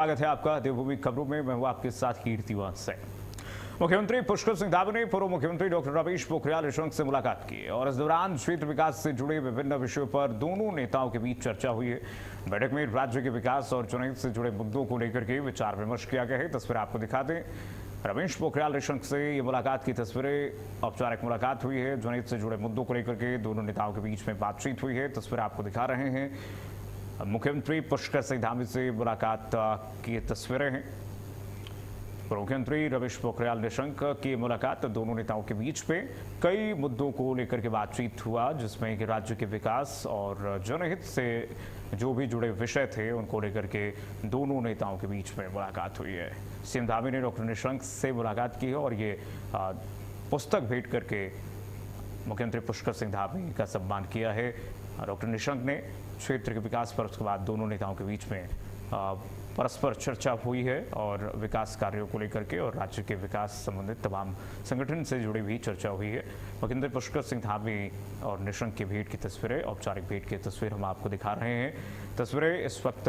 स्वागत है आपका देवभूमि खबरों में। मैं हूं आपके साथ कीर्तिवान से। मुख्यमंत्री पुष्कर सिंह धामी ने पूर्व मुख्यमंत्री डॉक्टर रमेश पोखरियाल निशंक से मुलाकात की और इस दौरान क्षेत्र विकास से जुड़े विभिन्न विषयों पर दोनों नेताओं के बीच चर्चा हुई है। बैठक में राज्य के विकास और जनहित से जुड़े मुद्दों को लेकर के विचार विमर्श किया गया है। तस्वीर आपको दिखा दें, रमेश पोखरियाल निशंक से ये मुलाकात की तस्वीरें। औपचारिक मुलाकात हुई है। जनहित से जुड़े मुद्दों को लेकर के दोनों नेताओं के बीच में बातचीत हुई है। तस्वीर आपको दिखा रहे हैं, मुख्यमंत्री पुष्कर सिंह धामी से मुलाकात की तस्वीरें हैं। मुख्यमंत्री रमेश पोखरियाल निशंक की मुलाकात दोनों नेताओं के बीच में कई मुद्दों को लेकर के बातचीत हुआ, जिसमें कि राज्य के विकास और जनहित से जो भी जुड़े विषय थे उनको लेकर के दोनों नेताओं के बीच में मुलाकात हुई है। सीएम धामी ने डॉक्टर निशंक से मुलाकात की है और ये पुस्तक भेंट करके मुख्यमंत्री पुष्कर सिंह धामी का सम्मान किया है। डॉक्टर निशंक ने क्षेत्र के विकास पर उसके बाद दोनों नेताओं के बीच में परस्पर चर्चा हुई है और विकास कार्यों को लेकर के और राज्य के विकास संबंधित तमाम संगठन से जुड़ी हुई चर्चा हुई है। मुख्यमंत्री पुष्कर सिंह धामी और निशंक की भेंट की तस्वीरें, औपचारिक भेंट की तस्वीर हम आपको दिखा रहे हैं। तस्वीरें इस वक्त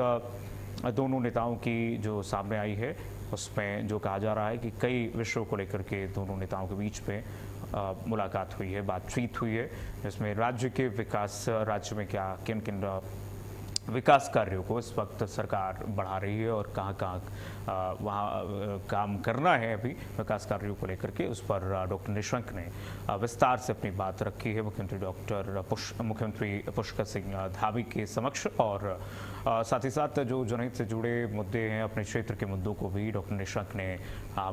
दोनों नेताओं की जो सामने आई है उसमें जो कहा जा रहा है कि कई विषयों को लेकर के दोनों नेताओं के बीच में मुलाकात हुई है, बातचीत हुई है, जिसमें राज्य के विकास, राज्य में क्या किन किन विकास कार्यों को इस वक्त सरकार बढ़ा रही है और कहाँ कहाँ वहाँ काम करना है अभी विकास कार्यों को लेकर के, उस पर डॉक्टर निशंक ने विस्तार से अपनी बात रखी है मुख्यमंत्री पुष्कर सिंह धामी के समक्ष। और साथ ही साथ जो जनहित से जुड़े मुद्दे हैं, अपने क्षेत्र के मुद्दों को भी डॉक्टर निशंक ने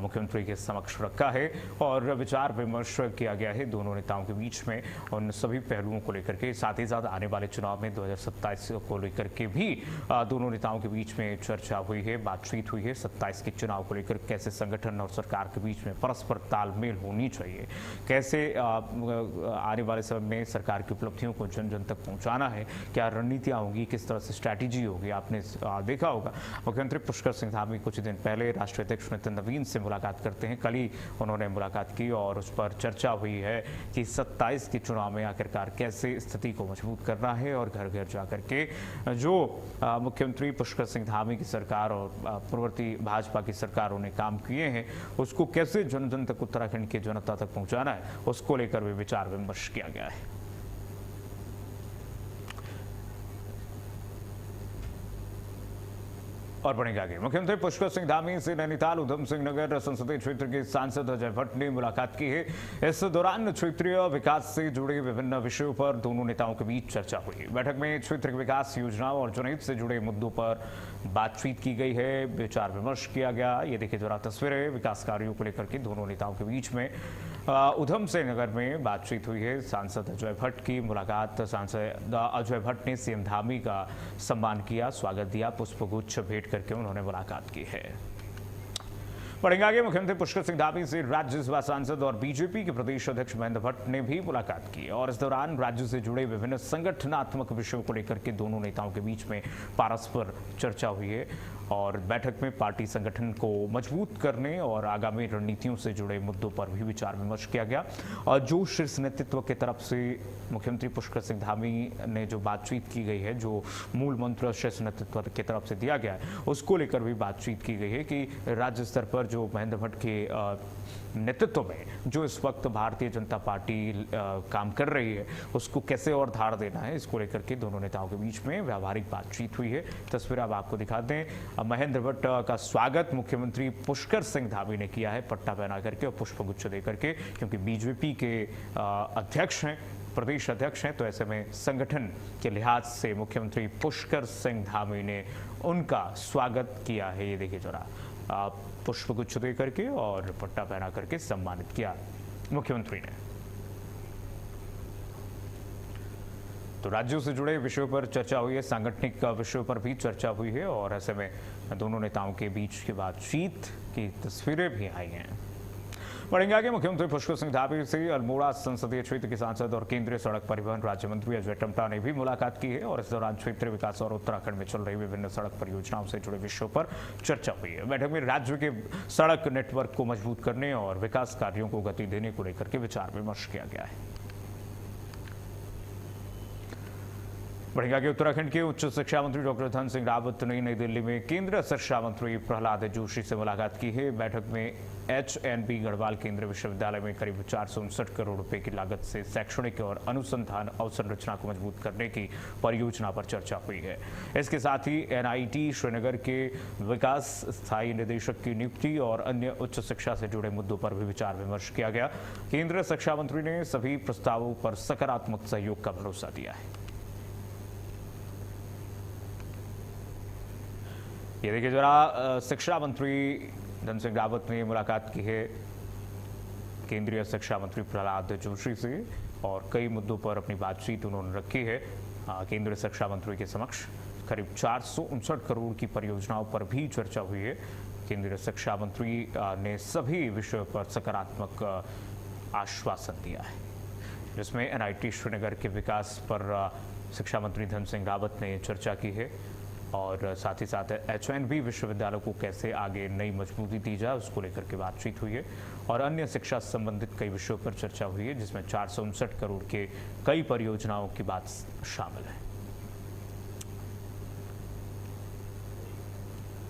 मुख्यमंत्री के समक्ष रखा है और विचार विमर्श किया गया है दोनों नेताओं के बीच में उन सभी पहलुओं को लेकर के। साथ ही साथ आने वाले चुनाव में 2027 को लेकर के भी दोनों नेताओं के बीच में चर्चा हुई है, बातचीत हुई है। 27 के चुनाव को लेकर कैसे संगठन और सरकार के बीच में परस्पर तालमेल होनी चाहिए, कैसे आने वाले समय में सरकार की उपलब्धियों को जन जन तक पहुंचाना है, क्या रणनीतियां होंगी, किस तरह से स्ट्रैटेजी होगी। आपने देखा होगा मुख्यमंत्री पुष्कर सिंह धामी कुछ दिन पहले राष्ट्रीय अध्यक्ष नितिन नवीन से मुलाकात करते हैं। कल ही उन्होंने मुलाकात की और उस पर चर्चा हुई है कि 27 के चुनाव में आखिरकार कैसे स्थिति को मजबूत करना है और घर घर जाकर के जो मुख्यमंत्री पुष्कर सिंह धामी की सरकार और पूर्ववर्ती भाजपा की सरकारों ने काम किए हैं उसको कैसे जन जन तक, उत्तराखंड की जनता तक पहुंचाना है, उसको लेकर भी विचार विमर्श किया गया है। और बढ़ेंगे आगे। मुख्यमंत्री पुष्कर सिंह धामी से नैनीताल उधम सिंह नगर संसदीय क्षेत्र के सांसद अजय भट्ट ने मुलाकात की है। इस दौरान क्षेत्रीय विकास से जुड़े विभिन्न विषयों पर दोनों नेताओं के बीच चर्चा हुई। बैठक में क्षेत्र विकास योजनाओं और जनहित से जुड़े मुद्दों पर बातचीत की गई है, विचार विमर्श किया गया। ये देखिए जरा तस्वीरें विकास कार्यों को लेकर के दोनों नेताओं के बीच में उधम सिंह नगर में बातचीत हुई है। सांसद अजय भट्ट की मुलाकात, सांसद अजय भट्ट ने सीएम धामी का सम्मान किया, स्वागत दिया, पुष्पगुच्छ भेंट करके उन्होंने मुलाकात की है। बढ़ेंगे आगे। मुख्यमंत्री पुष्कर सिंह धामी से राज्यसभा सांसद और बीजेपी के प्रदेश अध्यक्ष महेंद्र भट्ट ने भी मुलाकात की और इस दौरान राज्य से जुड़े विभिन्न संगठनात्मक विषयों को लेकर के दोनों नेताओं के बीच में परस्पर चर्चा हुई है और बैठक में पार्टी संगठन को मजबूत करने और आगामी रणनीतियों से जुड़े मुद्दों पर भी विचार विमर्श किया गया। और जो शीर्ष नेतृत्व की तरफ से मुख्यमंत्री पुष्कर सिंह धामी ने जो बातचीत की गई है, जो मूल मंत्र शीर्ष नेतृत्व की तरफ से दिया गया है, उसको लेकर भी बातचीत की गई है कि राज्य स्तर पर जो महेंद्र भट्ट के नेतृत्व में जो इस वक्त भारतीय जनता पार्टी काम कर रही है उसको कैसे और धार देना है, इसको लेकर के दोनों नेताओं के बीच में व्यावहारिक बातचीत हुई है। तस्वीर अब आपको दिखा दें, महेंद्र भट्ट का स्वागत मुख्यमंत्री पुष्कर सिंह धामी ने किया है पट्टा पहना करके और पुष्पगुच्छ देकर के, क्योंकि बीजेपी के अध्यक्ष हैं, प्रदेश अध्यक्ष हैं, तो ऐसे में संगठन के लिहाज से मुख्यमंत्री पुष्कर सिंह धामी ने उनका स्वागत किया है। ये देखिए जरा पुष्पगुच्छ दे करके और पट्टा पहना करके सम्मानित किया मुख्यमंत्री ने। तो राज्यों से जुड़े विषयों पर चर्चा हुई है, सांगठनिक विषयों पर भी चर्चा हुई है और ऐसे में दोनों नेताओं के बीच की बातचीत की तस्वीरें भी आई हैं। बढ़ेंगे आगे। मुख्यमंत्री पुष्कर सिंह धामी से अल्मोड़ा संसदीय क्षेत्र के सांसद और केंद्रीय सड़क परिवहन राज्य मंत्री अजय टमटा ने भी मुलाकात की है और इस दौरान क्षेत्रीय विकास और उत्तराखंड में चल रही विभिन्न सड़क परियोजनाओं से जुड़े विषयों पर चर्चा हुई है। बैठक में राज्य के सड़क नेटवर्क को मजबूत करने और विकास कार्यों को गति देने को लेकर के विचार विमर्श किया गया है। बढ़ेगा कि उत्तराखंड के उच्च शिक्षा मंत्री डॉक्टर धन सिंह रावत ने नई दिल्ली में केंद्रीय शिक्षा मंत्री प्रहलाद जोशी से मुलाकात की है। बैठक में HNB गढ़वाल केंद्रीय विश्वविद्यालय में करीब 459 करोड़ रुपए की लागत से शैक्षणिक और अनुसंधान अवसंरचना को मजबूत करने की परियोजना पर चर्चा हुई है। इसके साथ ही NIT श्रीनगर के विकास स्थायी निदेशक की नियुक्ति और अन्य उच्च शिक्षा से जुड़े मुद्दों पर भी विचार विमर्श किया गया। केंद्रीय शिक्षा मंत्री ने सभी प्रस्तावों पर सकारात्मक सहयोग का भरोसा दिया है। ये देखिए जरा, शिक्षा मंत्री धन सिंह रावत ने मुलाकात की है केंद्रीय शिक्षा मंत्री प्रहलाद जोशी से और कई मुद्दों पर अपनी बातचीत उन्होंने रखी है केंद्रीय शिक्षा मंत्री के समक्ष। करीब 459 करोड़ की परियोजनाओं पर भी चर्चा हुई है। केंद्रीय शिक्षा मंत्री ने सभी विषयों पर सकारात्मक आश्वासन दिया है, जिसमें NIT श्रीनगर के विकास पर शिक्षा मंत्री धन सिंह रावत ने चर्चा की है और साथ ही साथ HNB विश्वविद्यालय को कैसे आगे नई मजबूती दी जाए उसको लेकर के बातचीत हुई है और अन्य शिक्षा से संबंधित कई विषयों पर चर्चा हुई है, जिसमें 459 करोड़ के कई परियोजनाओं की बात शामिल है।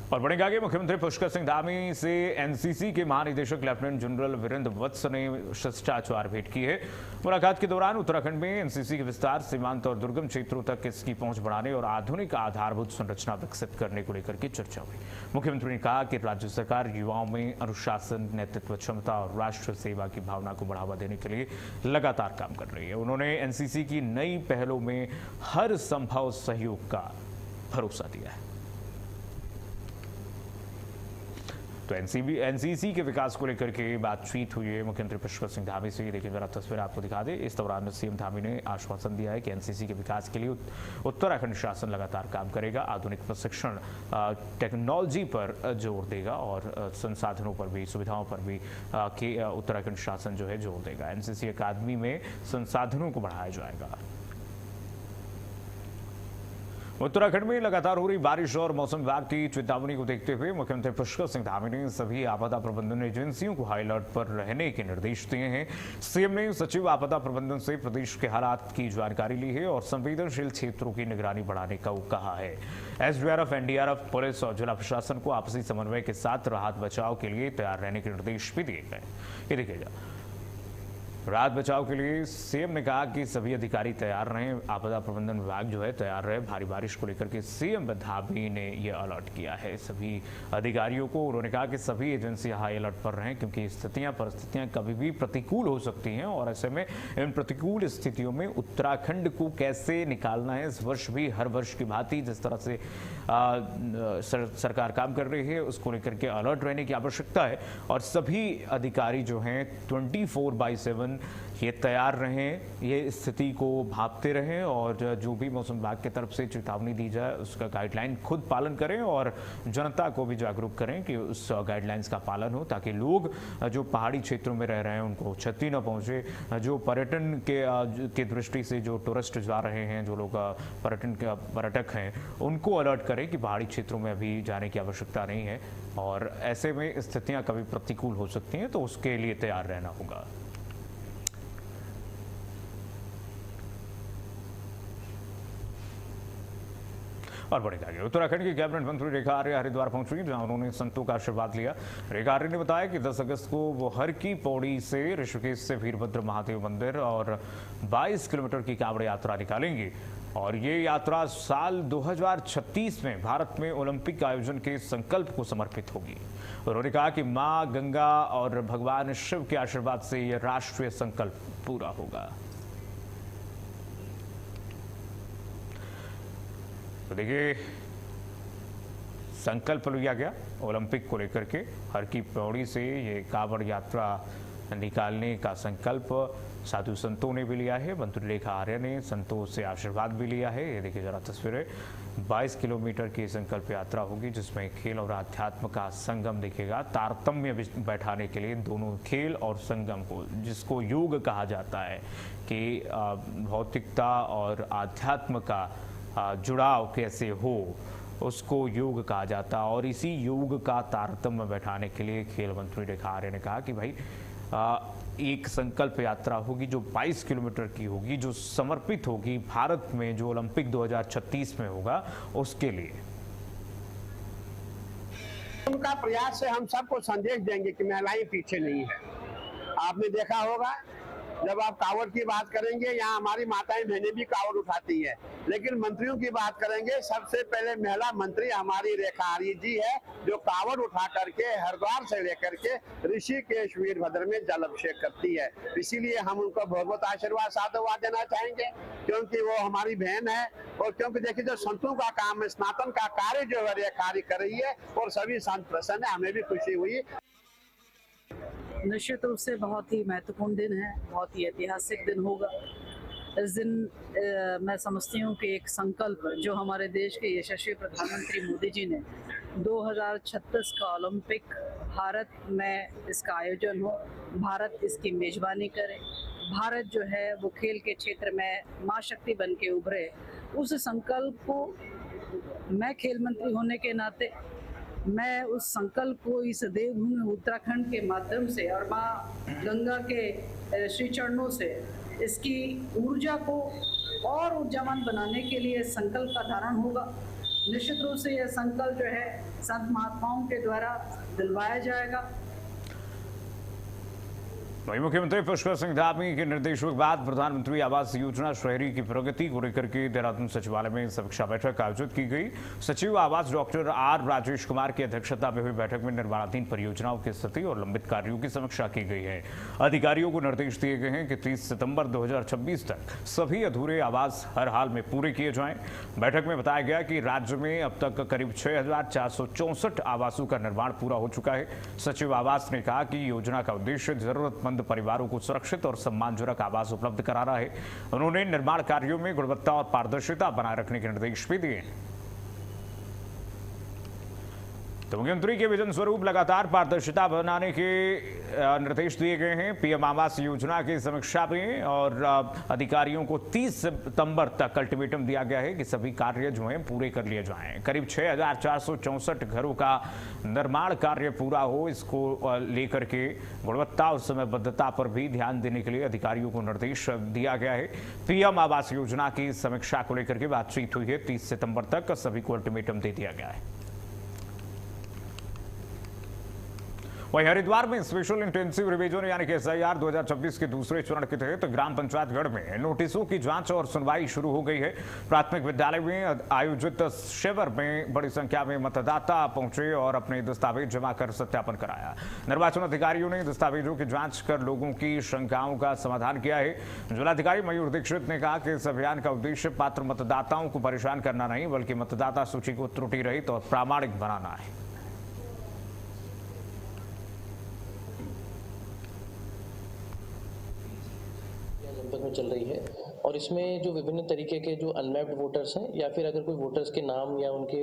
और बढ़ेगा आगे, मुख्यमंत्री पुष्कर सिंह धामी से NCC के महानिदेशक लेफ्टिनेंट जनरल वीरेंद्र वत्स ने शिष्टाचार भेंट की है। मुलाकात के दौरान उत्तराखंड में NCC के विस्तार, सीमांत और दुर्गम क्षेत्रों तक इसकी पहुंच बढ़ाने और आधुनिक आधारभूत संरचना विकसित करने को लेकर के चर्चा हुई। मुख्यमंत्री ने कहा कि राज्य सरकार युवाओं में अनुशासन, नेतृत्व क्षमता और राष्ट्र सेवा की भावना को बढ़ावा देने के लिए लगातार काम कर रही है। उन्होंने NCC की नई पहलों में हर संभव सहयोग का भरोसा दिया है। तो NCC के विकास को लेकर के बातचीत हुई है मुख्यमंत्री पुष्कर सिंह धामी से। देखिए जरा तस्वीर आपको दिखा दें। इस दौरान सीएम धामी ने आश्वासन दिया है कि NCC के विकास के लिए उत्तराखंड शासन लगातार काम करेगा, आधुनिक प्रशिक्षण टेक्नोलॉजी पर जोर देगा और संसाधनों पर भी, सुविधाओं पर भी उत्तराखंड शासन जो है जोर देगा। NCC अकादमी में संसाधनों को बढ़ाया जाएगा। उत्तराखंड में लगातार हो रही बारिश और मौसम विभाग की चेतावनी को देखते हुए मुख्यमंत्री पुष्कर सिंह धामी ने सभी आपदा प्रबंधन एजेंसियों को हाई अलर्ट पर रहने के निर्देश दिए हैं। सीएम ने सचिव आपदा प्रबंधन से प्रदेश के हालात की जानकारी ली है और संवेदनशील क्षेत्रों की निगरानी बढ़ाने का कहा है। SDRF, NDRF, पुलिस और जिला प्रशासन को आपसी समन्वय के साथ राहत बचाव के लिए तैयार रहने के निर्देश भी दिए गए। ये देखिएगा, राहत बचाव के लिए सीएम ने कहा कि सभी अधिकारी तैयार रहें। आपदा प्रबंधन विभाग जो है तैयार रहे। भारी बारिश को लेकर के सीएम धामी ने यह अलर्ट किया है सभी अधिकारियों को। उन्होंने कहा कि सभी एजेंसी हाई अलर्ट पर रहें क्योंकि परिस्थितियां कभी भी प्रतिकूल हो सकती हैं और ऐसे में इन प्रतिकूल स्थितियों में उत्तराखंड को कैसे निकालना है। इस वर्ष भी हर वर्ष की भांति जिस तरह से सरकार काम कर रही है उसको लेकर के अलर्ट रहने की आवश्यकता है और सभी अधिकारी जो हैं 24/7 ये तैयार रहें, ये स्थिति को भांपते रहें और जो भी मौसम विभाग की तरफ से चेतावनी दी जाए उसका गाइडलाइन खुद पालन करें और जनता को भी जागरूक करें कि उस गाइडलाइंस का पालन हो ताकि लोग जो पहाड़ी क्षेत्रों में रह रहे हैं उनको क्षति न पहुंचे। जो पर्यटन के दृष्टि से जो टूरिस्ट जा रहे हैं, जो लोग पर्यटक हैं, उनको अलर्ट करें कि पहाड़ी क्षेत्रों में अभी जाने की आवश्यकता नहीं है और ऐसे में स्थितियाँ कभी प्रतिकूल हो सकती हैं तो उसके लिए तैयार रहना होगा। और बढ़ेगा आगे, उत्तराखंड की कैबिनेट मंत्री रेखा आर्य हरिद्वार पहुंच रही जहां उन्होंने संतों का आशीर्वाद लिया। रेखा आर्य ने बताया कि 10 अगस्त को वो हर की पौड़ी से ऋषिकेश से वीरभद्र महादेव मंदिर और 22 किलोमीटर की कांवड़ यात्रा निकालेंगी और ये यात्रा साल 2036 में भारत में ओलंपिक आयोजन के संकल्प को समर्पित होगी। उन्होंने कहा कि मां गंगा और भगवान शिव के आशीर्वाद से यह राष्ट्रीय संकल्प पूरा होगा। तो देखिए, संकल्प लिया गया ओलंपिक को लेकर के। हर की पौड़ी से ये कांवड़ यात्रा निकालने का संकल्प साधु संतों ने भी लिया है। मंत्री रेखा आर्य ने संतों से आशीर्वाद भी लिया है। ये देखिए जरा तस्वीरें। 22 किलोमीटर की संकल्प यात्रा होगी जिसमें खेल और अध्यात्म का संगम दिखेगा। तारतम्य बैठाने के लिए दोनों खेल और संगम को, जिसको योग कहा जाता है कि भौतिकता और आध्यात्म का जुड़ाव कैसे हो, उसको योग कहा जाता है और इसी योग का तारतम्य बैठाने के लिए खेल मंत्री रेखा आर्य ने कहा कि भाई एक संकल्प यात्रा होगी जो 22 किलोमीटर की होगी, जो समर्पित होगी भारत में जो ओलंपिक 2036 में होगा उसके लिए। उनका प्रयास से हम सबको संदेश देंगे कि महिलाएं पीछे नहीं है। आपने देखा होगा जब आप कावड़ की बात करेंगे, यहाँ हमारी माताएं बहनें भी कावड़ उठाती है, लेकिन मंत्रियों की बात करेंगे, सबसे पहले महिला मंत्री हमारी रेखा आर्य जी है, जो कावड़ उठा करके हरिद्वार से लेकर के ऋषिकेश वीरभद्र में जल अभिषेक करती है। इसीलिए हम उनको भगवत आशीर्वाद साधुवाद देना चाहेंगे, क्योंकि वो हमारी बहन है। और क्योंकि देखिए जो संतों का काम है, स्नातन का कार्य जो है रेखा आर्य कर रही है और सभी संत प्रसन्न है, हमें भी खुशी हुई। निश्चित रूप से बहुत ही महत्वपूर्ण दिन है, बहुत ही ऐतिहासिक दिन होगा। इस दिन मैं समझती हूँ कि एक संकल्प जो हमारे देश के यशस्वी प्रधानमंत्री मोदी जी ने 2036 का ओलंपिक भारत में इसका आयोजन हो, भारत इसकी मेजबानी करे, भारत जो है वो खेल के क्षेत्र में माँ शक्ति बन के उभरे, उस संकल्प को मैं खेल मंत्री होने के नाते मैं उस संकल्प को इस देवभूमि उत्तराखंड के माध्यम से और माँ गंगा के श्री चरणों से इसकी ऊर्जा को और ऊर्जावान बनाने के लिए संकल्प का धारण होगा। निश्चित रूप से यह संकल्प जो है संत महात्माओं के द्वारा दिलवाया जाएगा। वहीं मुख्यमंत्री पुष्कर सिंह धामी के निर्देशों के बाद प्रधानमंत्री आवास योजना शहरी की प्रगति को लेकर के देहरादून सचिवालय में समीक्षा बैठक आयोजित की गई। सचिव आवास डॉक्टर आर राजेश कुमार की अध्यक्षता में हुई बैठक में निर्माणाधीन परियोजनाओं की स्थिति और लंबित कार्यों की समीक्षा की गई है। अधिकारियों को निर्देश दिए गए हैं कि 30 सितंबर 2026 तक सभी अधूरे आवास हर हाल में पूरे किए जाएं। बैठक में बताया गया कि राज्य में अब तक करीब 6464 आवासों का निर्माण पूरा हो चुका है। सचिव आवास ने कहा कि योजना का उद्देश्य जरूरतमंद परिवारों को सुरक्षित और सम्मानजनक आवास उपलब्ध कराना है। उन्होंने निर्माण कार्यों में गुणवत्ता और पारदर्शिता बनाए रखने के निर्देश भी दिए। तो मुख्यमंत्री के विजन स्वरूप लगातार पारदर्शिता बनाने के निर्देश दिए गए हैं। पीएम आवास योजना की समीक्षा में और अधिकारियों को 30 सितंबर तक अल्टीमेटम दिया गया है कि सभी कार्य जो हैं पूरे कर लिए जाएं। करीब 6464 घरों का निर्माण कार्य पूरा हो, इसको लेकर के गुणवत्ता और समयबद्धता पर भी ध्यान देने के लिए अधिकारियों को निर्देश दिया गया है। पीएम आवास योजना की समीक्षा को लेकर के बातचीत हुई है। 30 सितंबर तक सभी को अल्टीमेटम दे दिया गया है। वहीं हरिद्वार में स्पेशल इंटेंसिव रिवीजन यानी कि SIR 2026 के दूसरे चरण के तहत ग्राम पंचायत गढ़ में नोटिसों की जांच और सुनवाई शुरू हो गई है। प्राथमिक विद्यालय में आयोजित शिविर में बड़ी संख्या में मतदाता पहुंचे और अपने दस्तावेज जमा कर सत्यापन कराया। निर्वाचन अधिकारियों ने दस्तावेजों की जांच कर लोगों की शंकाओं का समाधान किया है। जिलाधिकारी मयूर दीक्षित ने कहा कि इस अभियान का उद्देश्य पात्र मतदाताओं को परेशान करना नहीं, बल्कि मतदाता सूची को त्रुटि रहित और प्रामाणिक बनाना है। में चल रही है और इसमें जो विभिन्न तरीके के जो अनमैप्ड वोटर्स हैं या फिर अगर कोई वोटर्स के नाम या उनके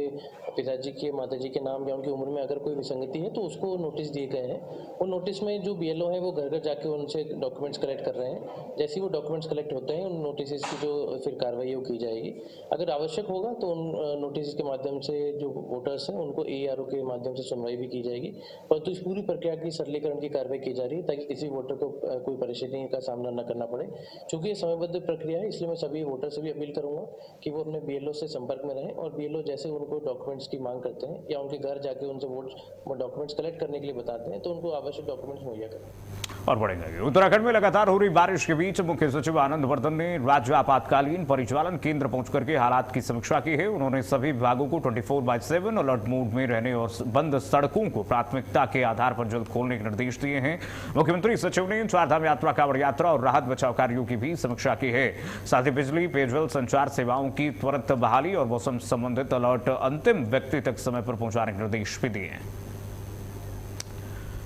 पिताजी के माताजी के नाम या उनकी उम्र में अगर कोई विसंगति है तो उसको नोटिस दिए गए हैं। उन नोटिस में जो BLO है वो घर घर जाके उनसे डॉक्यूमेंट्स कलेक्ट कर रहे हैं। जैसे ही वो डॉक्यूमेंट्स कलेक्ट होते हैं उन नोटिस की जो फिर कार्रवाई है वो की जाएगी। अगर आवश्यक होगा तो उन नोटिस के माध्यम से जो वोटर्स हैं उनको ARO के माध्यम से सुनवाई भी की जाएगी। परंतु इस पूरी प्रक्रिया की सरलीकरण की कार्रवाई की जा रही है ताकि किसी वोटर को कोई परेशानी का सामना न करना पड़े। चूंकि ये समयबद्ध प्रक्रिया है इसलिए मैं सभी वोटर से भी अपील करूंगा कि वो अपने BLO से संपर्क में रहें और BLO जैसे उनको डॉक्यूमेंट्स की मांग करते हैं या उनके घर जाके उनसे डॉक्यूमेंट्स कलेक्ट करने के लिए बताते हैं तो उनको आवश्यक डॉक्यूमेंट्स मुहैया करें। और बढ़ेंगे। उत्तराखंड में लगातार हो रही बारिश के बीच मुख्य सचिव आनंद वर्धन ने राज्य आपातकालीन परिचालन केंद्र पहुंच करके हालात की समीक्षा की है। उन्होंने सभी विभागों को 24/7 अलर्ट मोड में रहने और बंद सड़कों को प्राथमिकता के आधार पर जल्द खोलने के निर्देश दिए हैं। मुख्यमंत्री सचिव ने चारधाम यात्रा, कांवड़ यात्रा और राहत बचाव कार्यों की भी समीक्षा की है। साथ ही बिजली, पेयजल, संचार सेवाओं की त्वरित बहाली और मौसम संबंधित अलर्ट अंतिम व्यक्ति तक समय पर पहुंचाने के निर्देश भी दिए हैं।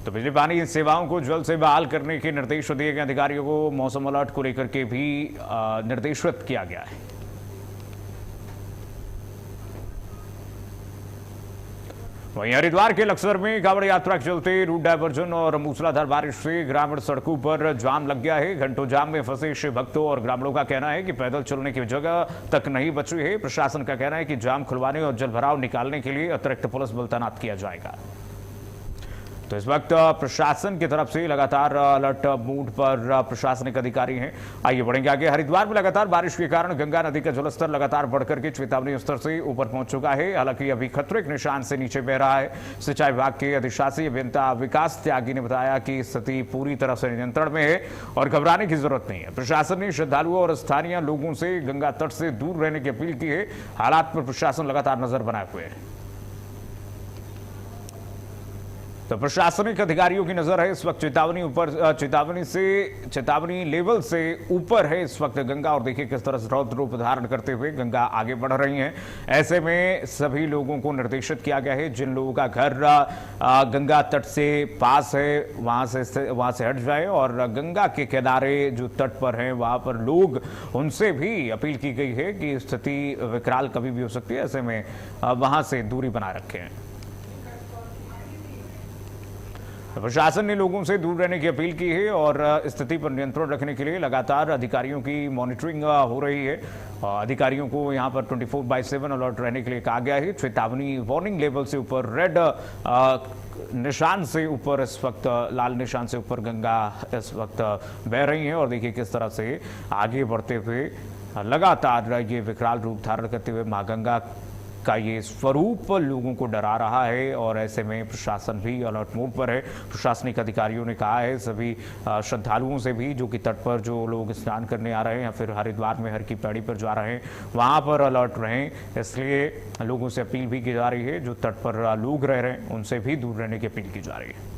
तो बिजली पानी सेवाओं को जल्द से बहाल करने के निर्देश दिए गए। अधिकारियों को मौसम अलर्ट को लेकर के भी निर्देशित किया गया है। वहीं हरिद्वार के लक्सर में कांवड़ यात्रा के चलते रूट डायवर्जन और मूसलाधार बारिश से ग्रामीण सड़कों पर जाम लग गया है। घंटों जाम में फंसे शिव भक्तों और ग्रामीणों का कहना है कि पैदल चलने की जगह तक नहीं बची है। प्रशासन का कहना है कि जाम खुलवाने और जलभराव निकालने के लिए अतिरिक्त पुलिस बल तैनात किया जाएगा। तो इस वक्त प्रशासन की तरफ से लगातार अलर्ट मूड पर प्रशासनिक अधिकारी हैं। आइए बढ़ेंगे आगे। हरिद्वार में लगातार बारिश के कारण गंगा नदी का जलस्तर लगातार बढ़कर के चेतावनी स्तर से ऊपर पहुंच चुका है। हालांकि अभी खतरे के निशान से नीचे बह रहा है। सिंचाई विभाग के अधिशासी अभियंता विकास त्यागी ने बताया कि स्थिति पूरी तरह से नियंत्रण में है और घबराने की जरूरत नहीं है। प्रशासन ने श्रद्धालुओं और स्थानीय लोगों से गंगा तट से दूर रहने की अपील की है। हालात पर प्रशासन लगातार नजर बनाए हुए है। तो प्रशासनिक अधिकारियों की नजर है इस वक्त चेतावनी लेवल से ऊपर है इस वक्त गंगा, और देखिए किस तरह से रौद्र रूप धारण करते हुए गंगा आगे बढ़ रही है। ऐसे में सभी लोगों को निर्देशित किया गया है, जिन लोगों का घर गंगा तट से पास है वहां से हट जाए, और गंगा के किनारे जो तट पर हैं वहां पर लोग, उनसे भी अपील की गई है कि स्थिति विकराल कभी भी हो सकती है। ऐसे में वहां से दूरी बनाए रखें। प्रशासन ने लोगों से दूर रहने की अपील की है और स्थिति पर नियंत्रण रखने के लिए लगातार अधिकारियों की मॉनिटरिंग हो रही है। अधिकारियों को यहां पर 24/7 अलर्ट रहने के लिए कहा गया है। चेतावनी वार्निंग लेवल से ऊपर, रेड निशान से ऊपर, इस वक्त लाल निशान से ऊपर गंगा इस वक्त बह रही है। और देखिए किस तरह से आगे बढ़ते हुए लगातार ये विकराल रूप धारण करते हुए मां गंगा का ये स्वरूप लोगों को डरा रहा है। और ऐसे में प्रशासन भी अलर्ट मोड पर है। प्रशासनिक अधिकारियों ने कहा है सभी श्रद्धालुओं से भी, जो कि तट पर जो लोग स्नान करने आ रहे हैं या फिर हरिद्वार में हर की पैड़ी पर जा रहे हैं, वहां पर अलर्ट रहें। इसलिए लोगों से अपील भी की जा रही है, जो तट पर लोग रह रहे हैं उनसे भी दूर रहने की अपील की जा रही है।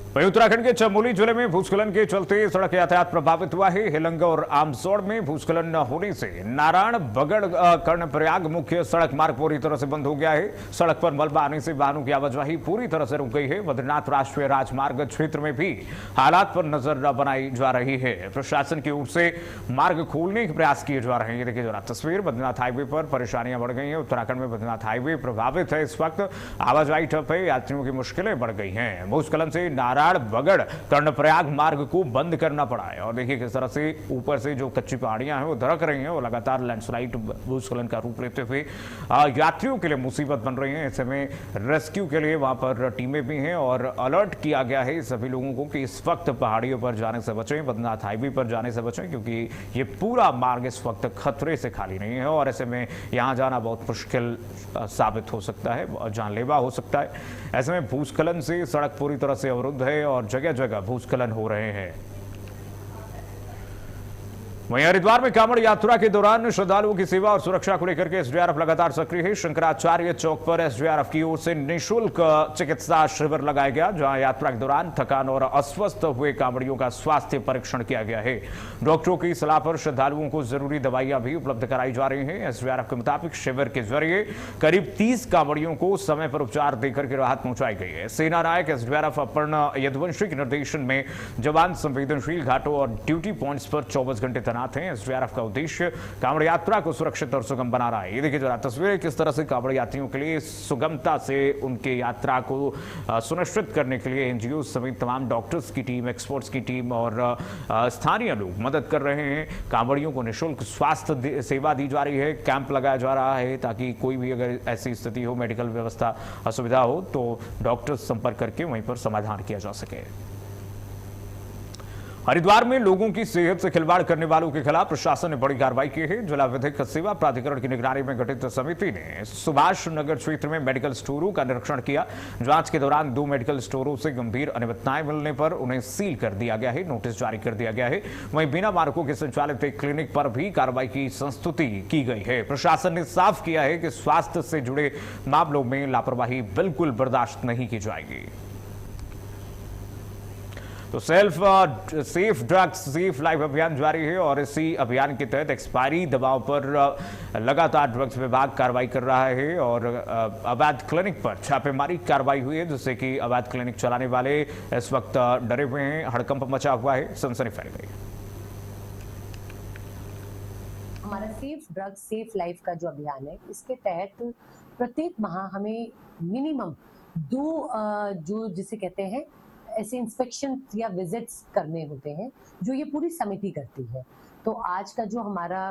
वहीं उत्तराखंड के चमोली जिले में भूस्खलन के चलते सड़क यातायात प्रभावित हुआ है। हेलंग और आमसौड़ में भूस्खलन होने से नारायण बगड़ कर्णप्रयाग मुख्य सड़क मार्ग पूरी तरह से बंद हो गया है। सड़क पर मलबा आने से वाहनों की आवाजाही पूरी तरह से रुक गई है। बद्रीनाथ राष्ट्रीय राजमार्ग क्षेत्र में भी हालात पर नजर बनाई जा रही है। प्रशासन की ओर से मार्ग खोलने के प्रयास किए जा रहे हैं। ये देखिए जरा तस्वीर, बद्रीनाथ हाईवे पर परेशानियां बढ़ गई हैं। उत्तराखंड में बद्रीनाथ हाईवे प्रभावित है। इस वक्त आवाजाही ठप है, यात्रियों की मुश्किलें बढ़ गई हैं। भूस्खलन से नारायण बगड़ कर्णप्रयाग मार्ग को बंद करना पड़ा है। और देखिए किस तरह से ऊपर से जो कच्ची पहाड़ियां हैं वो दरक रही हैं और लगातार लैंडस्लाइड भूस्खलन का रूप लेते हुए यात्रियों के लिए मुसीबत बन रही है। ऐसे में रेस्क्यू के लिए वहां पर टीमें भी हैं और अलर्ट किया गया है सभी लोगों को कि इस वक्त पहाड़ियों पर जाने से बचें, बद्रीनाथ हाईवे पर जाने से बचें, क्योंकि ये पूरा मार्ग इस वक्त खतरे से खाली नहीं है। और ऐसे में यहां जाना बहुत मुश्किल साबित हो सकता है, जानलेवा हो सकता है। ऐसे में भूस्खलन से सड़क पूरी तरह से अवरुद्ध है और जगह जगह भूस्खलन हो रहे हैं। वहीं हरिद्वार में कांवड़ यात्रा के दौरान श्रद्धालुओं की सेवा और सुरक्षा को लेकर के एसडीआरएफ लगातार सक्रिय है। शंकराचार्य चौक पर एसडीआरएफ की ओर से निःशुल्क चिकित्सा शिविर लगाया गया, जहां यात्रा के दौरान थकान और अस्वस्थ हुए कांवड़ियों का स्वास्थ्य परीक्षण किया गया है। डॉक्टरों की सलाह पर श्रद्धालुओं को जरूरी दवाइयां भी उपलब्ध कराई जा रही है। एसडीआरएफ के मुताबिक शिविर के जरिए करीब 30 कांवड़ियों को समय पर उपचार देकर के राहत पहुंचाई गई है। सेना नायक एसडीआरएफ अपर्णा यदुवंशी के निर्देशन में जवान संवेदनशील घाटों और ड्यूटी पॉइंट्स पर 24 घंटे हैं। एसडीआरएफ का उद्देश्य कांवड़ यात्रा को सुरक्षित और सुगम बना रहा है। ये देखिए जरा तस्वीरें, किस तरह से कांवड़ यात्रियों के लिए सुगमता से उनके यात्रा को सुनिश्चित करने के लिए एनजीओ समेत तमाम डॉक्टर्स की टीम, एक्सपर्ट्स की टीम और स्थानीय लोग मदद कर रहे हैं। कांवड़ियों को निःशुल्क स्वास्थ्य सेवा दी जा रही है, कैंप लगाया जा रहा है, ताकि कोई भी अगर ऐसी स्थिति हो, मेडिकल व्यवस्था असुविधा हो, तो डॉक्टर्स संपर्क करके वहीं पर समाधान किया जा सके। हरिद्वार में लोगों की सेहत से खिलवाड़ करने वालों के खिलाफ प्रशासन ने बड़ी कार्रवाई की है। जिला विधिक सेवा प्राधिकरण की निगरानी में गठित समिति ने सुभाष नगर क्षेत्र में मेडिकल स्टोरों का निरीक्षण किया। जांच के दौरान 2 मेडिकल स्टोरों से गंभीर अनियमितताएं मिलने पर उन्हें सील कर दिया गया है, नोटिस जारी कर दिया गया है। वहीं बिना मानकों के संचालित एक क्लिनिक पर भी कार्रवाई की संस्तुति की गई है। प्रशासन ने साफ किया है कि स्वास्थ्य से जुड़े मामलों में लापरवाही बिल्कुल बर्दाश्त नहीं की जाएगी। तो सेफ ड्रग्स सेफ लाइफ अभियान जारी है और इसी अभियान के तहत एक्सपायरी दवाओं पर लगातार ड्रग्स विभाग कार्रवाई कर रहा है और अवैध क्लिनिक पर छापेमारी कार्रवाई हुई है, जिससे कि अवैध क्लिनिक चलाने वाले इस वक्त डरे हुए हैं, हड़कंप मचा हुआ है, सनसनी फैल गई। हमारा सेफ ड्रग्स सेफ लाइफ का जो अभियान है, इसके तहत प्रत्येक माह हमें मिनिमम 2 जो जिसे कहते हैं ऐसे इंस्पेक्शन या विजिट्स करने होते हैं, जो ये पूरी समिति करती है। तो आज का जो हमारा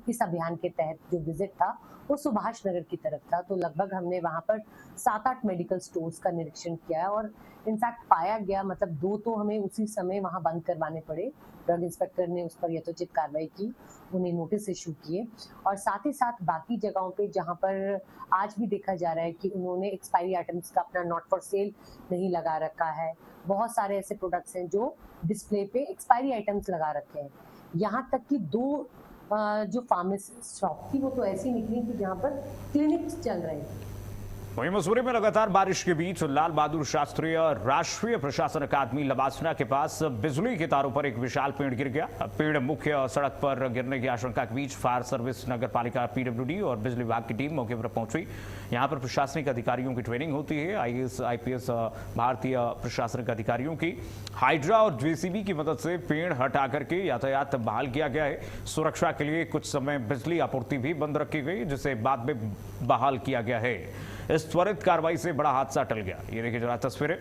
इस अभियान के तहत जो विजिट था वो सुभाष नगर की तरफ था। तो लगभग हमने वहां पर 7-8 मेडिकल स्टोर्स का निरीक्षण किया है और इनफैक्ट पाया गया, मतलब 2 तो हमें उसी समय वहां बंद करवाने पड़े। ड्रग इंस्पेक्टर ने उस पर यथोचित कार्रवाई की, उन्हें नोटिस इशू किए और साथ ही साथ बाकी जगहों पे जहां पर आज भी देखा जा रहा है कि उन्होंने एक्सपायरी आइटम्स का अपना नॉट फॉर सेल नहीं लगा रखा है। बहुत सारे ऐसे प्रोडक्ट्स हैं जो डिस्प्ले पे एक्सपायरी आइटम्स लगा रखे हैं। यहाँ तक कि 2 जो फार्मेसी शॉप थी वो तो ऐसी निकली कि जहाँ पर क्लिनिक्स चल रहे थे। वहीं मसूरी में लगातार बारिश के बीच लाल बहादुर शास्त्री राष्ट्रीय प्रशासन अकादमी लबासना के पास बिजली के तारों पर एक विशाल पेड़ गिर गया। पेड़ मुख्य सड़क पर गिरने की आशंका के बीच फायर सर्विस, नगर पालिका, पीडब्ल्यूडी और बिजली विभाग की टीम मौके पर पहुंची। यहां पर प्रशासनिक अधिकारियों की ट्रेनिंग होती है। आईएएस, आईपीएस भारतीय प्रशासनिक अधिकारियों की हाइड्रा और जेसीबी की मदद से पेड़ हटा करके यातायात बहाल किया गया है। सुरक्षा के लिए कुछ समय बिजली आपूर्ति भी बंद रखी गई, जिसे बाद में बहाल किया गया है। इस त्वरित कार्रवाई से बड़ा हादसा टल गया। ये देखिए जरा तस्वीरें,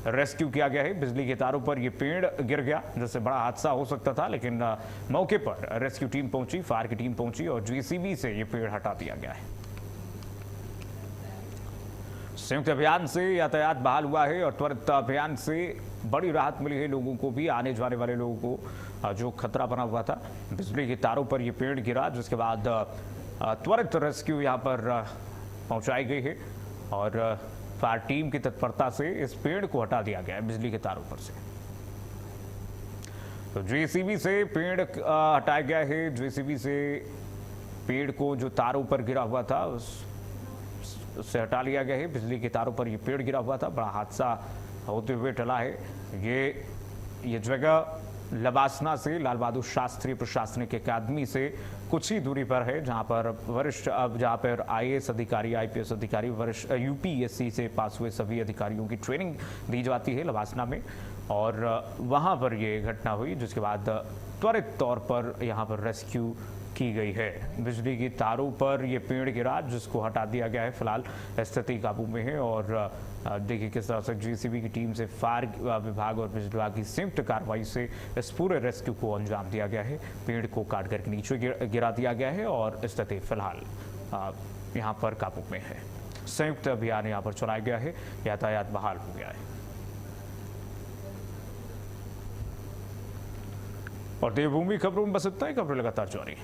रेस्क्यू किया गया है। बिजली के तारों पर ये पेड़ गिर गया, जिससे बड़ा हादसा हो सकता था, लेकिन मौके पर रेस्क्यू टीम पहुंची, फायर की टीम पहुंची और जेसीबी से ये पेड़ हटा दिया गया है। संयुक्त अभियान से यातायात बहाल हुआ है और त्वरित अभियान से बड़ी राहत मिली है लोगों को भी, आने जाने वाले लोगों को जो खतरा बना हुआ था। बिजली के तारों पर ये पेड़ गिरा, जिसके बाद त्वरित रेस्क्यू यहाँ पर पहुंचाई गई है और फायर टीम की तत्परता से इस पेड़ को हटा दिया गया है बिजली के तारों पर से। तो जेसीबी से पेड़ हटाया गया है। जेसीबी से पेड़ को जो तारों पर गिरा हुआ था उससे हटा लिया गया है। बिजली के तारों पर ये पेड़ गिरा हुआ था, बड़ा हादसा होते हुए टला है। ये जगह लबासना से लाल बहादुर शास्त्री प्रशासनिक अकादमी से कुछ ही दूरी पर है, जहां पर आईएएस अधिकारी, आईपीएस अधिकारी, वरिष्ठ यूपीएससी से पास हुए सभी अधिकारियों की ट्रेनिंग दी जाती है लबासना में। और वहां पर ये घटना हुई, जिसके बाद त्वरित तौर पर यहां पर रेस्क्यू की गई है। बिजली की तारों पर ये पेड़ गिरा, जिसको हटा दिया गया है। फिलहाल स्थिति काबू में है और देखिए किस तरह से जेसीबी की टीम से फायर विभाग और बिजली विभाग की संयुक्त कार्रवाई से इस पूरे रेस्क्यू को अंजाम दिया गया है। पेड़ को काट करके नीचे गिरा दिया गया है और स्थिति फिलहाल यहाँ पर काबू में है। संयुक्त अभियान यहाँ पर चलाया गया है, यातायात बहाल हो गया है। और देवभूमि खबरों में बस इतना ही। खबरें लगातार जारी।